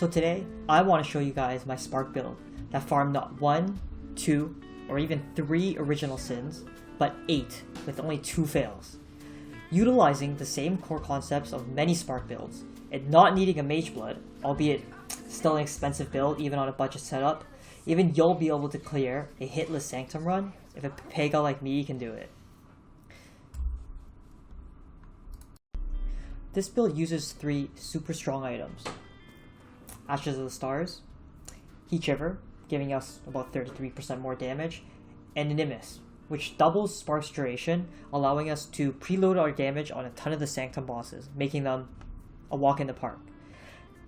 So today, I want to show you guys my Spark build that farmed not 1, 2, or even 3 original sins, but 8 with only 2 fails. Utilizing the same core concepts of many Spark builds, and not needing a mageblood, albeit still an expensive build even on a budget setup, even you'll be able to clear a hitless Sanctum run if a Pega like me can do it. This build uses 3 super strong items. Ashes of the Stars, Heat Shiver, giving us about 33% more damage, and Nimis, which doubles Spark's duration, allowing us to preload our damage on a ton of the Sanctum bosses, making them a walk in the park.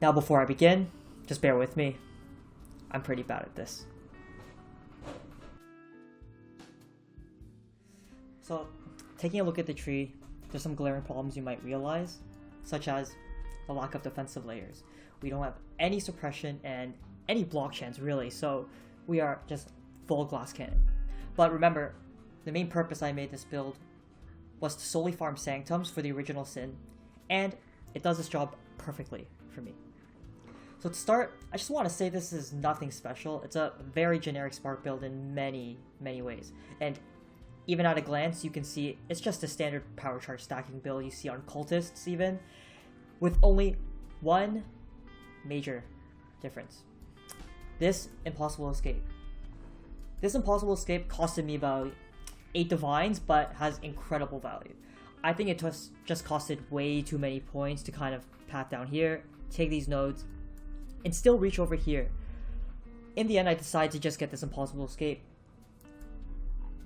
Now before I begin, just bear with me. I'm pretty bad at this. So, taking a look at the tree, there's some glaring problems you might realize, such as the lack of defensive layers. We don't have any suppression and any block chance really, so we are just full glass cannon. But remember, the main purpose I made this build was to solely farm Sanctums for the original sin, and it does this job perfectly for me. So to start, I just want to say this is nothing special. It's a very generic Spark build in many ways, and even at a glance you can see it's just a standard power charge stacking build you see on cultists even, with only one major difference. This impossible escape. This impossible escape costed me about 8 divines, but has incredible value. I think it just costed way too many points to kind of path down here, take these nodes, and still reach over here. In the end, I decided to just get this impossible escape.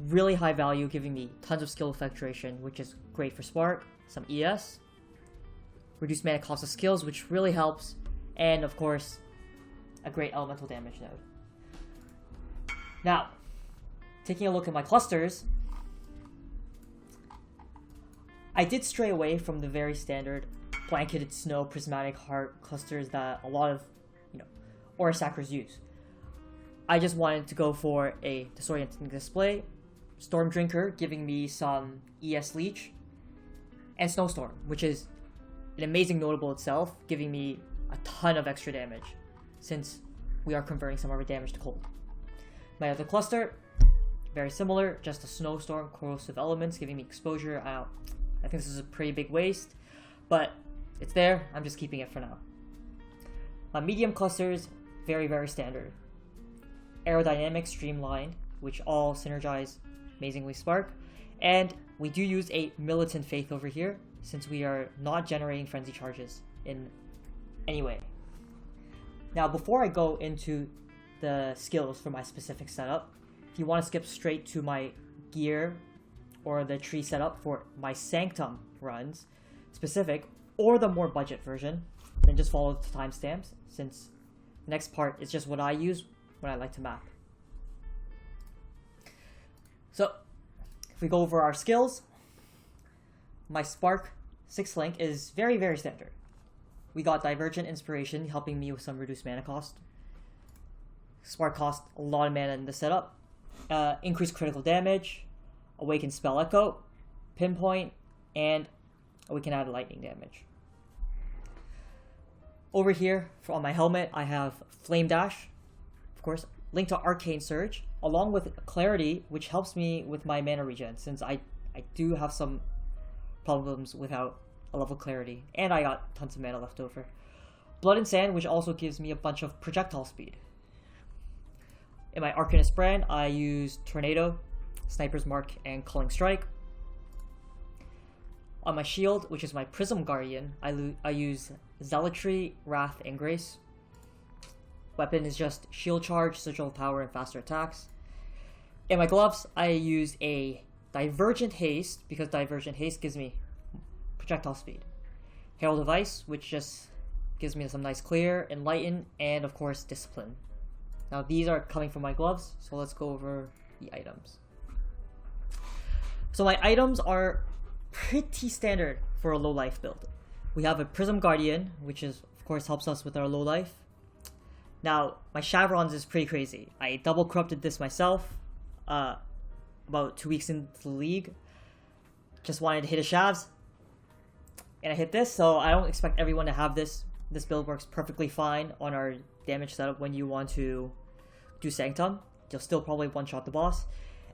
Really high value, giving me tons of skill effect duration, which is great for Spark, some ES, reduced mana cost of skills, which really helps, and of course, a great elemental damage node. Now, taking a look at my clusters, I did stray away from the very standard blanketed snow prismatic heart clusters that a lot of, aura sackers use. I just wanted to go for a disorienting display, Storm Drinker giving me some ES leech, and Snowstorm, which is an amazing notable itself, giving me a ton of extra damage since we are converting some of our damage to cold. My other cluster, very similar, just a Snowstorm, corrosive elements giving me exposure. I think this is a pretty big waste, but it's there. I'm just keeping it for now. My medium clusters, very standard. Aerodynamic, streamlined, which all synergize amazingly Spark, and we do use a militant faith over here since we are not generating frenzy charges in any way. Now before I go into the skills for my specific setup, if you want to skip straight to my gear or the tree setup for my Sanctum runs specific, or the more budget version, then just follow the timestamps, since the next part is just what I use when I like to map. So if we go over our skills, my Spark 6th link is very standard. We got Divergent Inspiration helping me with some reduced mana cost. Spark cost a lot of mana in the setup. Increased critical damage, Awakened Spell Echo, Pinpoint, and we can add lightning damage. Over here, on my helmet, I have Flame Dash, of course, linked to Arcane Surge, along with Clarity, which helps me with my mana regen, since I do have some problems without a level Clarity, and I got tons of mana left over. Blood and Sand, which also gives me a bunch of projectile speed. In my Arcanist brand, I use Tornado, Sniper's Mark, and Culling Strike. On my shield, which is my Prism Guardian, I use Zealotry, Wrath, and Grace. Weapon is just Shield Charge, Sigil Power, and faster attacks. In my gloves, I use a Divergent Haste, because Divergent Haste gives me projectile speed. Herald of Ice, which just gives me some nice clear, Enlighten, and of course Discipline. Now these are coming from my gloves, so let's go over the items. So my items are pretty standard for a low life build. We have a Prism Guardian, which is of course helps us with our low life. Now my Chevrons is pretty crazy. I double corrupted this myself about 2 weeks into the league. Just wanted to hit a Shavs, and I hit this, so I don't expect everyone to have this this build works perfectly fine on our damage setup when you want to do Sanctum. You'll still probably one-shot the boss.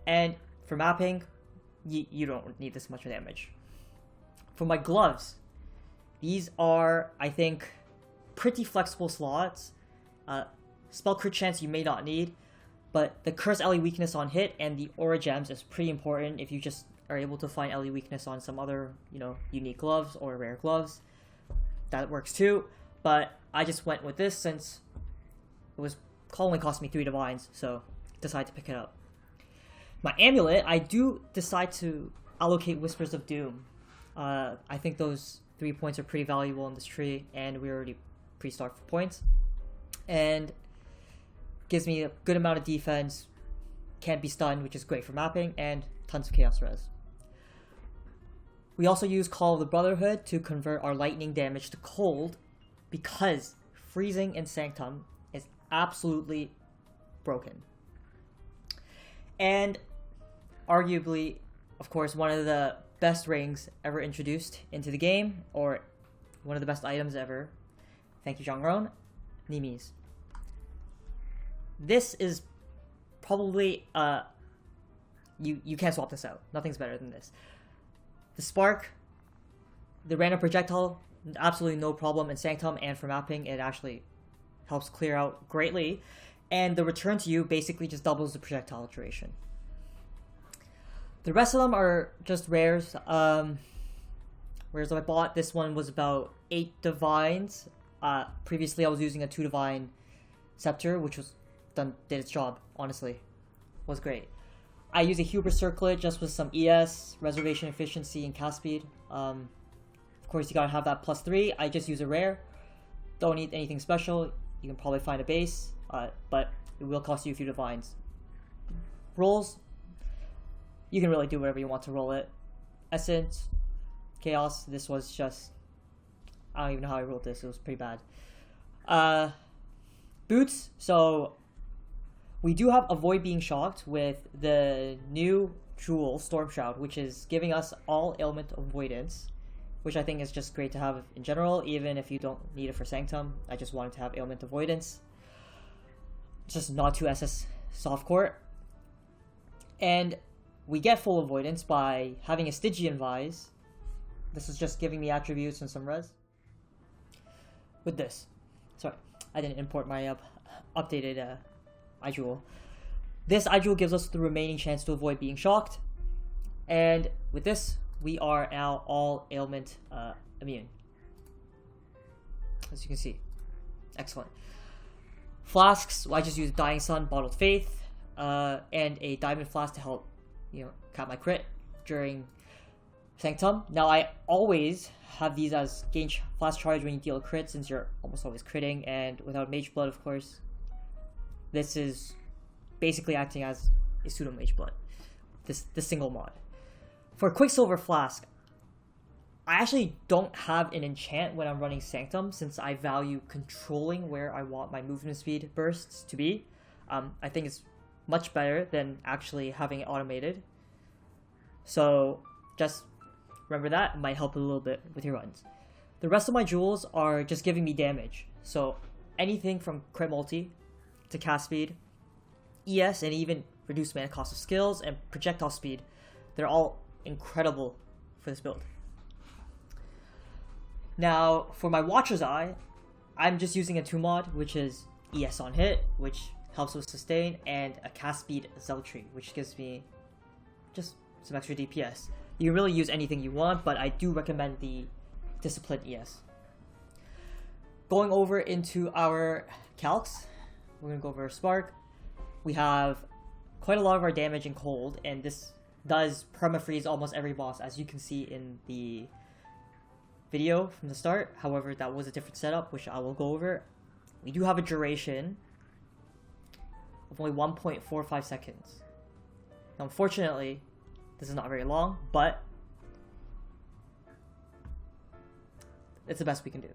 And for mapping, you don't need this much damage. For my gloves, these are, I think, pretty flexible slots. Spell crit chance you may not need, but the curse LE weakness on hit and the aura gems is pretty important if you just are able to find LE weakness on some other, unique gloves or rare gloves. That works too, but I just went with this since it was only cost me 3 divines, so decided to pick it up. My amulet, I do decide to allocate Whispers of Doom. I think those 3 points are pretty valuable in this tree, and we already pre-start for points. And gives me a good amount of defense, can't be stunned, which is great for mapping, and tons of chaos res. We also use Call of the Brotherhood to convert our lightning damage to cold, because freezing in Sanctum is absolutely broken. And arguably, of course, one of the best rings ever introduced into the game, or one of the best items ever. Thank you, Zhangron. Nimis. This is probably, you can't swap this out. Nothing's better than this. The spark, the random projectile, absolutely no problem in Sanctum, and for mapping, it actually helps clear out greatly. And the return to you basically just doubles the projectile duration. The rest of them are just rares. Whereas I bought, this one was about 8 divines. Previously I was using a 2 divine scepter, which did its job, honestly. Was great. I use a hubris circlet just with some ES, reservation efficiency, and cast speed. Of course you gotta have that +3. I just use a rare. Don't need anything special. You can probably find a base, but it will cost you a few divines. Rolls, you can really do whatever you want to roll it. Essence, Chaos, this was just, I don't even know how I rolled this, it was pretty bad. Boots, so we do have Avoid Being Shocked with the new jewel, Storm Shroud, which is giving us all ailment avoidance, which I think is just great to have in general, even if you don't need it for Sanctum. I just wanted to have ailment avoidance. Just not too SS softcore. And we get full avoidance by having a Stygian Vise. This is just giving me attributes and some res. With this. Sorry, I didn't import my updated iJewel. This iJewel gives us the remaining chance to avoid being shocked. And with this, we are now all ailment immune. As you can see. Excellent. Flasks, well, I just use Dying Sun, Bottled Faith, and a Diamond Flask to help, cap my crit during Sanctum. Now, I always have these as gain flash charge when you deal a crit, since you're almost always critting, and without Mageblood, of course, this is basically acting as a pseudo Mageblood. This single mod. For Quicksilver Flask, I actually don't have an enchant when I'm running Sanctum, since I value controlling where I want my movement speed bursts to be. I think it's much better than actually having it automated. So just remember that, it might help a little bit with your runs. The rest of my jewels are just giving me damage. So anything from crit multi to cast speed, ES, and even reduced mana cost of skills and projectile speed, they're all incredible for this build. Now, for my Watcher's Eye, I'm just using a 2 mod, which is ES on hit, which helps with sustain, and a cast speed Zeltry, which gives me just some extra DPS. You can really use anything you want, but I do recommend the Discipline ES. Going over into our calcs, we're going to go over Spark. We have quite a lot of our damage in cold, and this does permafreeze almost every boss, as you can see in the video from the start. However, that was a different setup, which I will go over. We do have a duration of only 1.45 seconds. Now, unfortunately, this is not very long, but it's the best we can do.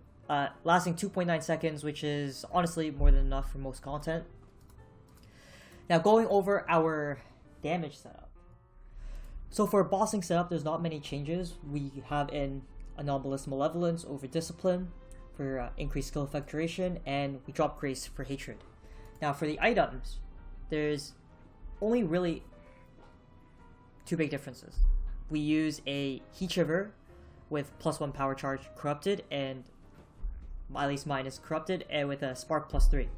Lasting 2.9 seconds, which is honestly more than enough for most content. Now, going over our damage setup. So for bossing setup, there's not many changes. We have an Anomalous Malevolence over Discipline. for increased skill effect duration, and we drop Grace for hatred. Now for the items, there's only really two big differences. We use a Heat Shiver with +1 power charge corrupted, and at least mine is corrupted, and with a Spark +3.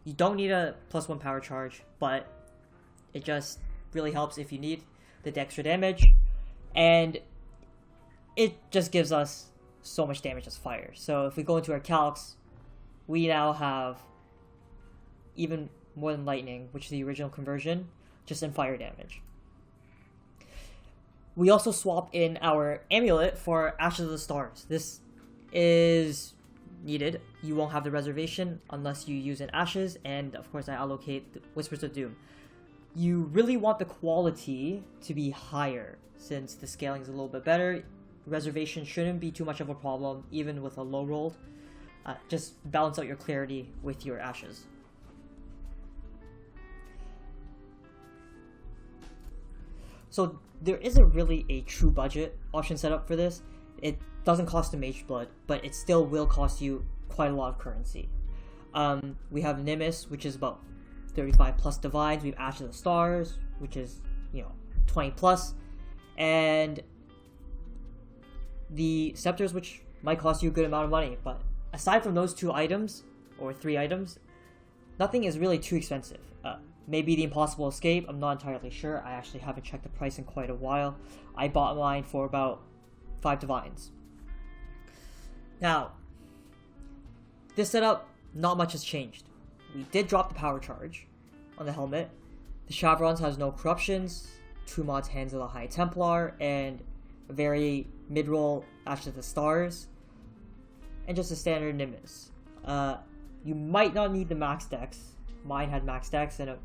You don't need a +1 power charge, but it just really helps if you need the extra damage, and it just gives us so much damage as fire. So if we go into our calcs, we now have even more than lightning, which is the original conversion, just in fire damage. We also swap in our amulet for Ashes of the Stars. This is needed. You won't have the reservation unless you use an Ashes, and of course I allocate the Whispers of Doom. You really want the quality to be higher since the scaling is a little bit better. Reservation shouldn't be too much of a problem, even with a low rolled. Just balance out your clarity with your Ashes. So there isn't really a true budget option set up for this. It doesn't cost a mageblood, but it still will cost you quite a lot of currency. We have nimis, which is about 35 plus divines. We have Ashes of the Stars, which is 20 plus, and the scepters, which might cost you a good amount of money. But aside from those two items or three items, nothing is really too expensive. Maybe the Impossible Escape, I'm not entirely sure. I actually haven't checked the price in quite a while. I bought mine for about 5 divines. Now, this setup, not much has changed. We did drop the power charge on the helmet. The Chevrons has no corruptions, 2 mods Hands of the High Templar, and a very mid-roll Ashes of the Stars, and just a standard Nimis. You might not need the max dex. Mine had max dex and a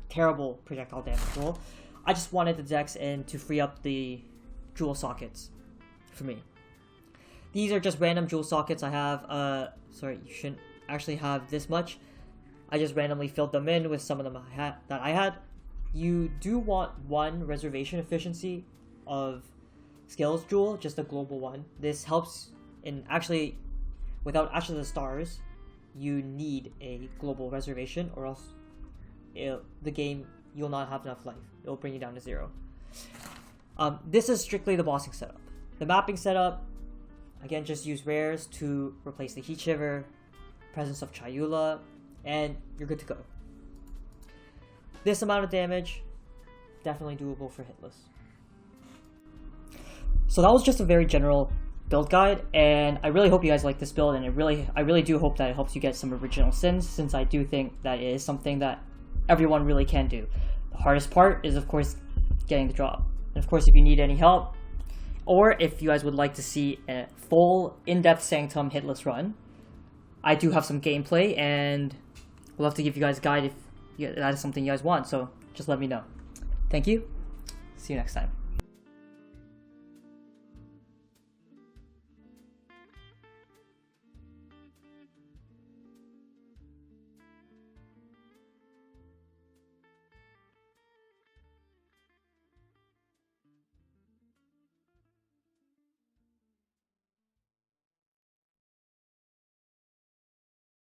terrible projectile damage roll. I just wanted the dex in to free up the jewel sockets for me. These are just random jewel sockets I have. Sorry, you shouldn't actually have this much. I just randomly filled them in with some of them that I had. You do want 1 reservation efficiency of skills jewel, just a global one. This helps in actually, without Ashes of the Stars, you need a global reservation, or else the game, you'll not have enough life. It'll bring you down to 0. This is strictly the bossing setup. The mapping setup, again, just use rares to replace the Heat Shiver, Presence of Chayula, and you're good to go. This amount of damage, definitely doable for hitless. So that was just a very general build guide, and I really hope you guys like this build, and I really do hope that it helps you get some original sins, since I do think that it is something that everyone really can do. The hardest part is, of course, getting the drop. And of course, if you need any help, or if you guys would like to see a full in-depth Sanctum hitless run, I do have some gameplay, and we'll have to give you guys a guide if that is something you guys want, so just let me know. Thank you. See you next time.